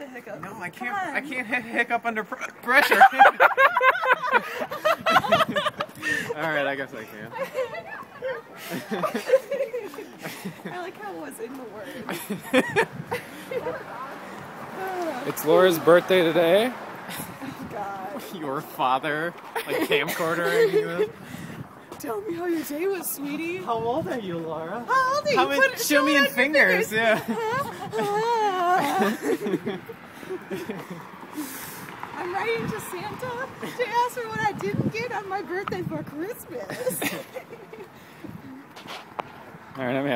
the hiccup. No, I can't. I can't hiccup under pressure. All right, I guess I can. I like how it was in the word. It's Laura's birthday today. Oh God. Your father, like camcorder. Tell me how your day was, sweetie. How old are you, Laura? How old are you? How many? Show me in fingers. Yeah. I'm writing to Santa to ask for what I didn't get on my birthday for Christmas. All right, I'm